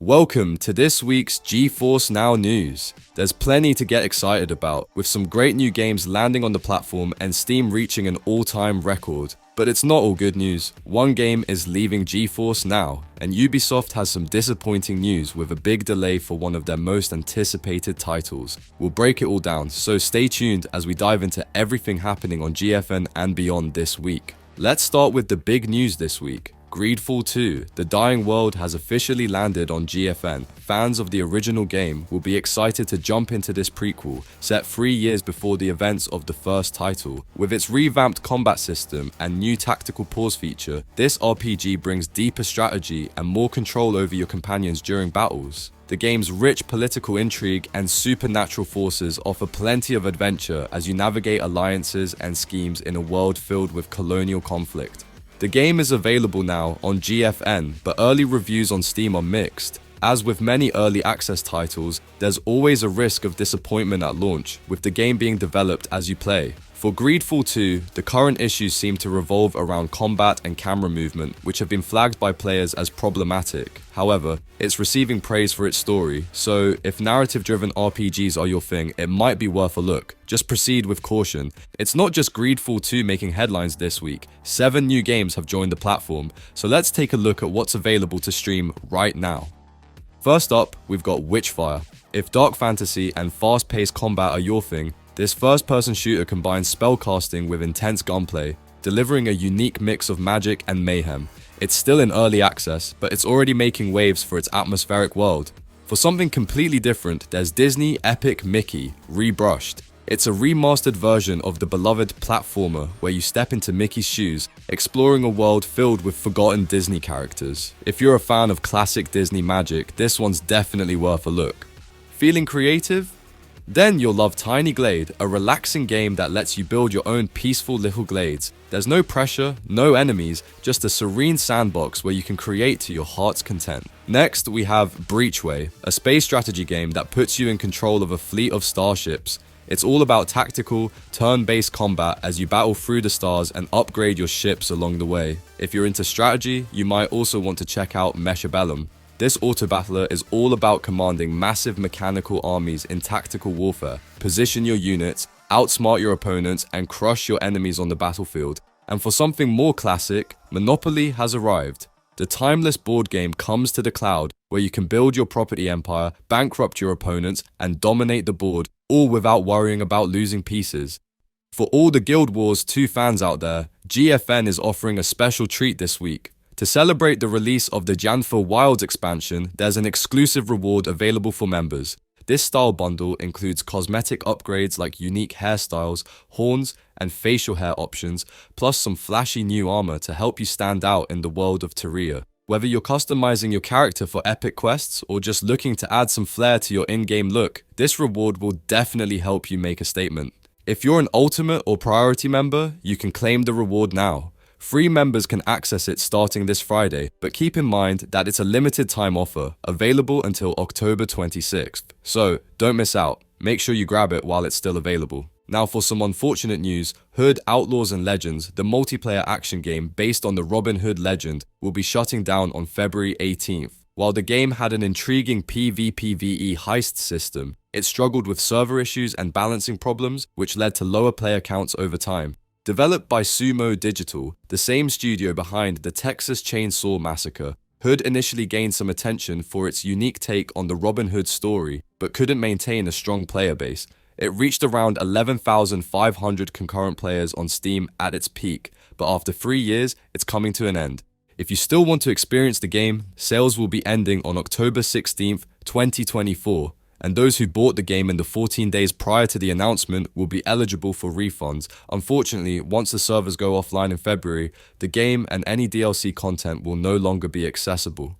Welcome to this week's GeForce NOW news. There's plenty to get excited about, with some great new games landing on the platform and Steam reaching an all-time record. But it's not all good news. One game is leaving GeForce NOW, and Ubisoft has some disappointing news with a big delay for one of their most anticipated titles. We'll break it all down, so stay tuned as we dive into everything happening on GFN and beyond this week. Let's start with the big news this week. GreedFall 2, The Dying World has officially landed on GFN. Fans of the original game will be excited to jump into this prequel, set 3 years before the events of the first title. With its revamped combat system and new tactical pause feature, this RPG brings deeper strategy and more control over your companions during battles. The game's rich political intrigue and supernatural forces offer plenty of adventure as you navigate alliances and schemes in a world filled with colonial conflict. The game is available now on GFN, but early reviews on Steam are mixed. As with many early access titles, there's always a risk of disappointment at launch, with the game being developed as you play. For GreedFall 2, the current issues seem to revolve around combat and camera movement, which have been flagged by players as problematic. However, it's receiving praise for its story, so if narrative-driven RPGs are your thing, it might be worth a look. Just proceed with caution. It's not just GreedFall 2 making headlines this week. 7 new games have joined the platform, so let's take a look at what's available to stream right now. First up, we've got Witchfire. If dark fantasy and fast-paced combat are your thing, this first-person shooter combines spellcasting with intense gunplay, delivering a unique mix of magic and mayhem. It's still in early access, but it's already making waves for its atmospheric world. For something completely different, there's Disney Epic Mickey, rebrushed. It's a remastered version of the beloved platformer where you step into Mickey's shoes, exploring a world filled with forgotten Disney characters. If you're a fan of classic Disney magic, this one's definitely worth a look. Feeling creative? Then you'll love Tiny Glade, a relaxing game that lets you build your own peaceful little glades. There's no pressure, no enemies, just a serene sandbox where you can create to your heart's content. Next, we have Breachway, a space strategy game that puts you in control of a fleet of starships. It's all about tactical, turn-based combat as you battle through the stars and upgrade your ships along the way. If you're into strategy, you might also want to check out Meshabellum. This auto-battler is all about commanding massive mechanical armies in tactical warfare. Position your units, outsmart your opponents, and crush your enemies on the battlefield. And for something more classic, Monopoly has arrived. The timeless board game comes to the cloud, where you can build your property empire, bankrupt your opponents, and dominate the board, all without worrying about losing pieces. For all the Guild Wars 2 fans out there, GFN is offering a special treat this week. To celebrate the release of the Janfa Wilds expansion, there's an exclusive reward available for members. This style bundle includes cosmetic upgrades like unique hairstyles, horns, and facial hair options, plus some flashy new armor to help you stand out in the world of Tyria. Whether you're customizing your character for epic quests or just looking to add some flair to your in-game look, this reward will definitely help you make a statement. If you're an Ultimate or Priority member, you can claim the reward now. Free members can access it starting this Friday, but keep in mind that it's a limited time offer, available until October 26th. So, don't miss out. Make sure you grab it while it's still available. Now for some unfortunate news, Hood Outlaws and Legends, the multiplayer action game based on the Robin Hood legend, will be shutting down on February 18th. While the game had an intriguing PvPvE heist system, it struggled with server issues and balancing problems, which led to lower player counts over time. Developed by Sumo Digital, the same studio behind the Texas Chainsaw Massacre, Hood initially gained some attention for its unique take on the Robin Hood story, but couldn't maintain a strong player base. It reached around 11,500 concurrent players on Steam at its peak, but after 3 years, it's coming to an end. If you still want to experience the game, sales will be ending on October 16th, 2024. And those who bought the game in the 14 days prior to the announcement will be eligible for refunds. Unfortunately, once the servers go offline in February, the game and any DLC content will no longer be accessible.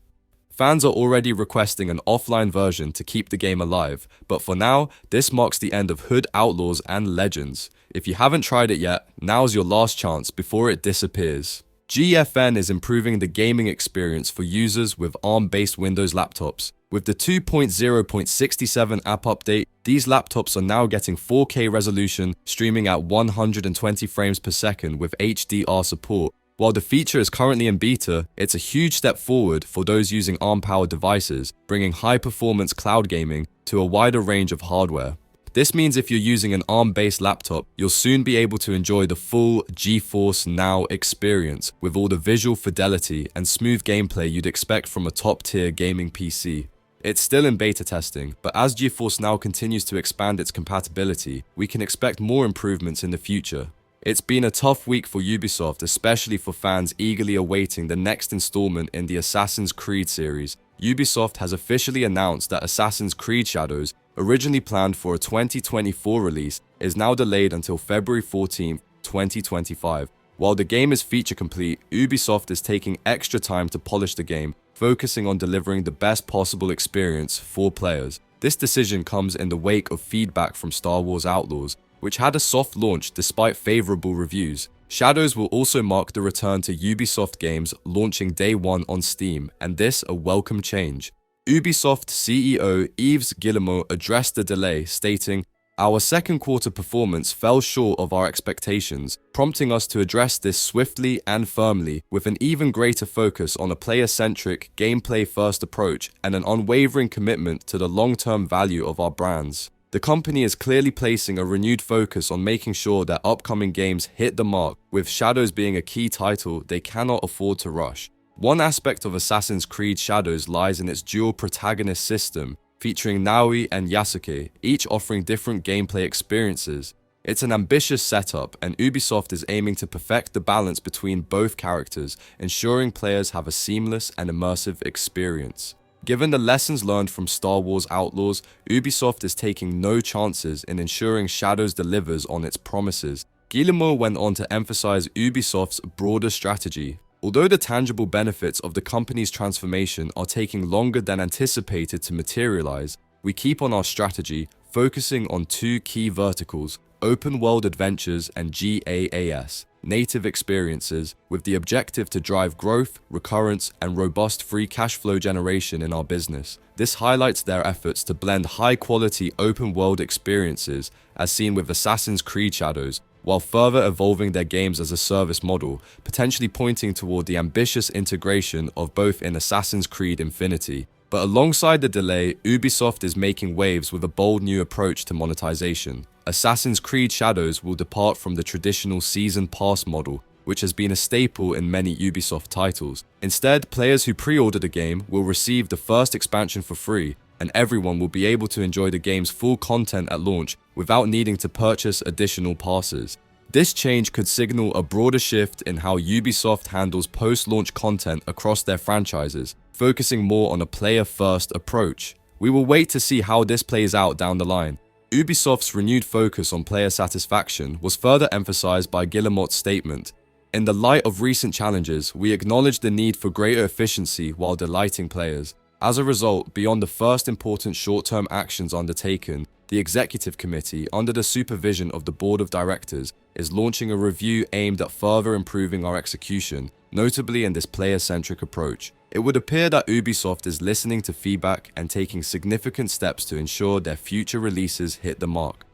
Fans are already requesting an offline version to keep the game alive, but for now, this marks the end of Hood Outlaws and Legends. If you haven't tried it yet, now's your last chance before it disappears. GFN is improving the gaming experience for users with ARM-based Windows laptops. With the 2.0.67 app update, these laptops are now getting 4K resolution, streaming at 120 frames per second with HDR support, While the feature is currently in beta, it's a huge step forward for those using ARM-powered devices, bringing high-performance cloud gaming to a wider range of hardware. This means if you're using an ARM-based laptop, you'll soon be able to enjoy the full GeForce NOW experience with all the visual fidelity and smooth gameplay you'd expect from a top-tier gaming PC. It's still in beta testing, but as GeForce NOW continues to expand its compatibility, we can expect more improvements in the future. It's been a tough week for Ubisoft, especially for fans eagerly awaiting the next installment in the Assassin's Creed series. Ubisoft has officially announced that Assassin's Creed Shadows, originally planned for a 2024 release, is now delayed until February 14, 2025. While the game is feature complete, Ubisoft is taking extra time to polish the game, focusing on delivering the best possible experience for players. This decision comes in the wake of feedback from Star Wars Outlaws, which had a soft launch despite favorable reviews. Shadows will also mark the return to Ubisoft games launching day one on Steam, and this a welcome change. Ubisoft CEO Yves Guillemot addressed the delay, stating, "Our second quarter performance fell short of our expectations, prompting us to address this swiftly and firmly with an even greater focus on a player-centric, gameplay-first approach and an unwavering commitment to the long-term value of our brands." The company is clearly placing a renewed focus on making sure that upcoming games hit the mark, with Shadows being a key title they cannot afford to rush. One aspect of Assassin's Creed Shadows lies in its dual protagonist system, featuring Naoi and Yasuke, each offering different gameplay experiences. It's an ambitious setup, and Ubisoft is aiming to perfect the balance between both characters, ensuring players have a seamless and immersive experience. Given the lessons learned from Star Wars Outlaws, Ubisoft is taking no chances in ensuring Shadows delivers on its promises. Guillemot went on to emphasize Ubisoft's broader strategy. Although the tangible benefits of the company's transformation are taking longer than anticipated to materialize, we keep on our strategy, focusing on two key verticals: open-world adventures and GaaS, native experiences, with the objective to drive growth, recurrence, and robust free cash flow generation in our business. This highlights their efforts to blend high-quality open-world experiences, as seen with Assassin's Creed Shadows, while further evolving their games as a service model, potentially pointing toward the ambitious integration of both in Assassin's Creed Infinity. But alongside the delay, Ubisoft is making waves with a bold new approach to monetization. Assassin's Creed Shadows will depart from the traditional Season Pass model, which has been a staple in many Ubisoft titles. Instead, players who pre-order the game will receive the first expansion for free, and everyone will be able to enjoy the game's full content at launch without needing to purchase additional passes. This change could signal a broader shift in how Ubisoft handles post-launch content across their franchises, focusing more on a player-first approach. We will wait to see how this plays out down the line. Ubisoft's renewed focus on player satisfaction was further emphasized by Guillemot's statement. "In the light of recent challenges, we acknowledge the need for greater efficiency while delighting players. As a result, beyond the first important short-term actions undertaken, the Executive Committee, under the supervision of the Board of Directors, is launching a review aimed at further improving our execution, notably in this player-centric approach. It would appear that Ubisoft is listening to feedback and taking significant steps to ensure their future releases hit the mark."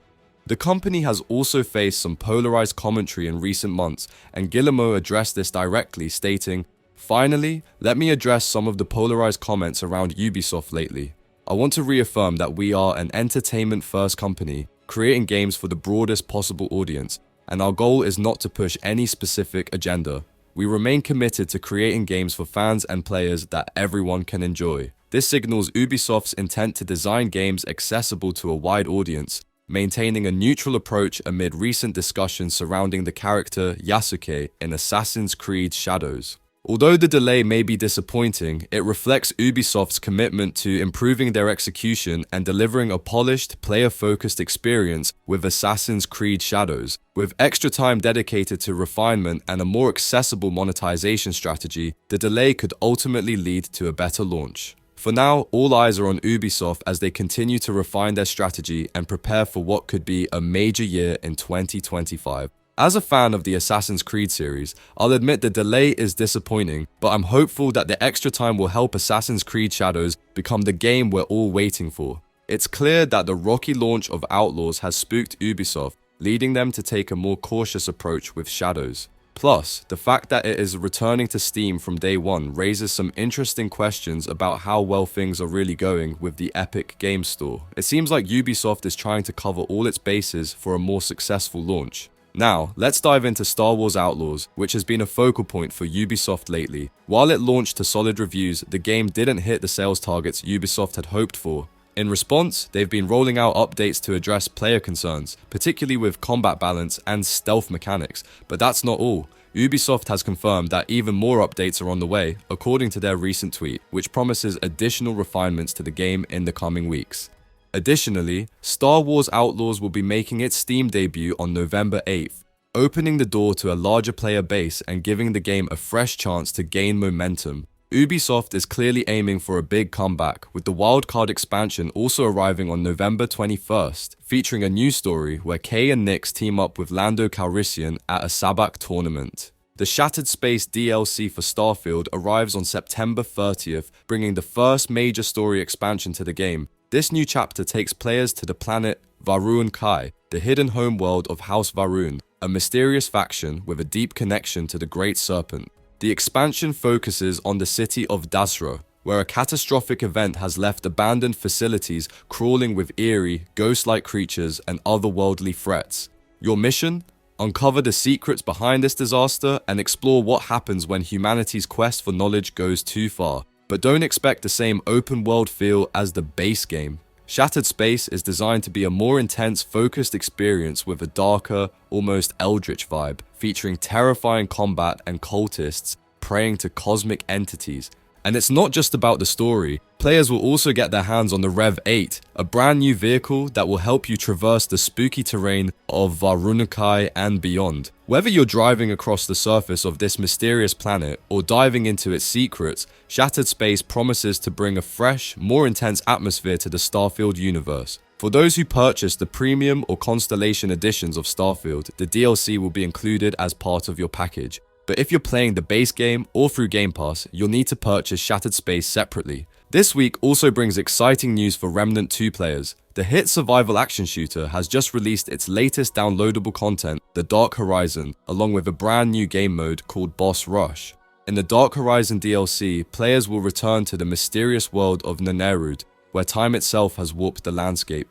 The company has also faced some polarized commentary in recent months, and Guillemot addressed this directly, stating, "Finally, let me address some of the polarized comments around Ubisoft lately. I want to reaffirm that we are an entertainment-first company, creating games for the broadest possible audience, and our goal is not to push any specific agenda. We remain committed to creating games for fans and players that everyone can enjoy. This signals Ubisoft's intent to design games accessible to a wide audience, maintaining a neutral approach amid recent discussions surrounding the character Yasuke in Assassin's Creed Shadows. Although the delay may be disappointing, it reflects Ubisoft's commitment to improving their execution and delivering a polished, player-focused experience with Assassin's Creed Shadows. With extra time dedicated to refinement and a more accessible monetization strategy, the delay could ultimately lead to a better launch. For now, all eyes are on Ubisoft as they continue to refine their strategy and prepare for what could be a major year in 2025. As a fan of the Assassin's Creed series, I'll admit the delay is disappointing, but I'm hopeful that the extra time will help Assassin's Creed Shadows become the game we're all waiting for. It's clear that the rocky launch of Outlaws has spooked Ubisoft, leading them to take a more cautious approach with Shadows. Plus, the fact that it is returning to Steam from day one raises some interesting questions about how well things are really going with the Epic Games Store. It seems like Ubisoft is trying to cover all its bases for a more successful launch. Now, let's dive into Star Wars Outlaws, which has been a focal point for Ubisoft lately. While it launched to solid reviews, the game didn't hit the sales targets Ubisoft had hoped for. In response, they've been rolling out updates to address player concerns, particularly with combat balance and stealth mechanics. But that's not all. Ubisoft has confirmed that even more updates are on the way, according to their recent tweet, which promises additional refinements to the game in the coming weeks. Additionally, Star Wars Outlaws will be making its Steam debut on November 8th, opening the door to a larger player base and giving the game a fresh chance to gain momentum. Ubisoft is clearly aiming for a big comeback, with the wildcard expansion also arriving on November 21st, featuring a new story where Kay and Nyx team up with Lando Calrissian at a Sabacc tournament. The Shattered Space DLC for Starfield arrives on September 30th, bringing the first major story expansion to the game. This new chapter takes players to the planet Varun Kai, the hidden homeworld of House Varun, a mysterious faction with a deep connection to the Great Serpent. The expansion focuses on the city of Dasra, where a catastrophic event has left abandoned facilities crawling with eerie, ghost-like creatures and otherworldly threats. Your mission? Uncover the secrets behind this disaster and explore what happens when humanity's quest for knowledge goes too far. But don't expect the same open-world feel as the base game. Shattered Space is designed to be a more intense, focused experience with a darker, almost eldritch vibe, featuring terrifying combat and cultists praying to cosmic entities. And it's not just about the story. Players will also get their hands on the Rev 8, a brand new vehicle that will help you traverse the spooky terrain of Varunukai and beyond. Whether you're driving across the surface of this mysterious planet or diving into its secrets, Shattered Space promises to bring a fresh, more intense atmosphere to the Starfield universe. For those who purchase the Premium or Constellation editions of Starfield, the DLC will be included as part of your package. But if you're playing the base game or through Game Pass, you'll need to purchase Shattered Space separately. This week also brings exciting news for Remnant 2 players. The hit survival action shooter has just released its latest downloadable content, The Dark Horizon, along with a brand new game mode called Boss Rush. In the Dark Horizon DLC, players will return to the mysterious world of Nanerud, where time itself has warped the landscape.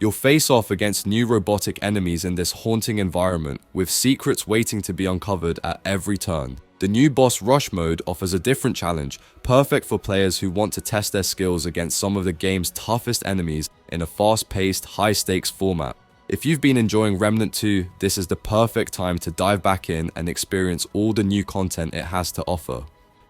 You'll face off against new robotic enemies in this haunting environment, with secrets waiting to be uncovered at every turn. The new Boss Rush mode offers a different challenge, perfect for players who want to test their skills against some of the game's toughest enemies in a fast-paced, high-stakes format. If you've been enjoying Remnant 2, this is the perfect time to dive back in and experience all the new content it has to offer.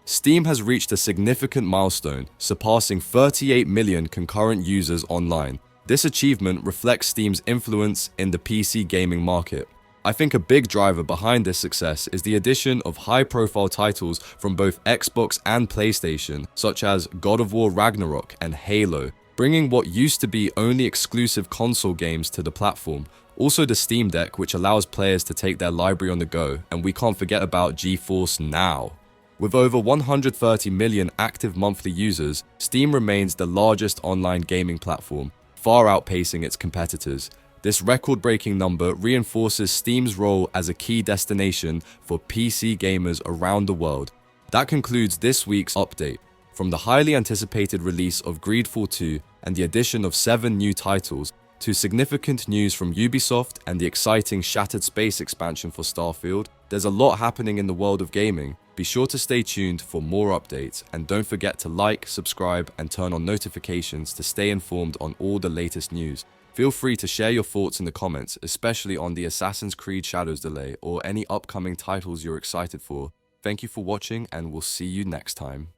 Steam has reached a significant milestone, surpassing 38 million concurrent users online. This achievement reflects Steam's influence in the PC gaming market. I think a big driver behind this success is the addition of high-profile titles from both Xbox and PlayStation, such as God of War Ragnarok and Halo, bringing what used to be only exclusive console games to the platform. Also the Steam Deck, which allows players to take their library on the go, and we can't forget about GeForce NOW. With over 130 million active monthly users, Steam remains the largest online gaming platform, far outpacing its competitors. This record-breaking number reinforces Steam's role as a key destination for PC gamers around the world. That concludes this week's update. From the highly anticipated release of GreedFall 2 and the addition of 7 new titles, to significant news from Ubisoft and the exciting Shattered Space expansion for Starfield, there's a lot happening in the world of gaming. Be sure to stay tuned for more updates, and don't forget to like, subscribe, and turn on notifications to stay informed on all the latest news. Feel free to share your thoughts in the comments, especially on the Assassin's Creed Shadows delay or any upcoming titles you're excited for. Thank you for watching, and we'll see you next time.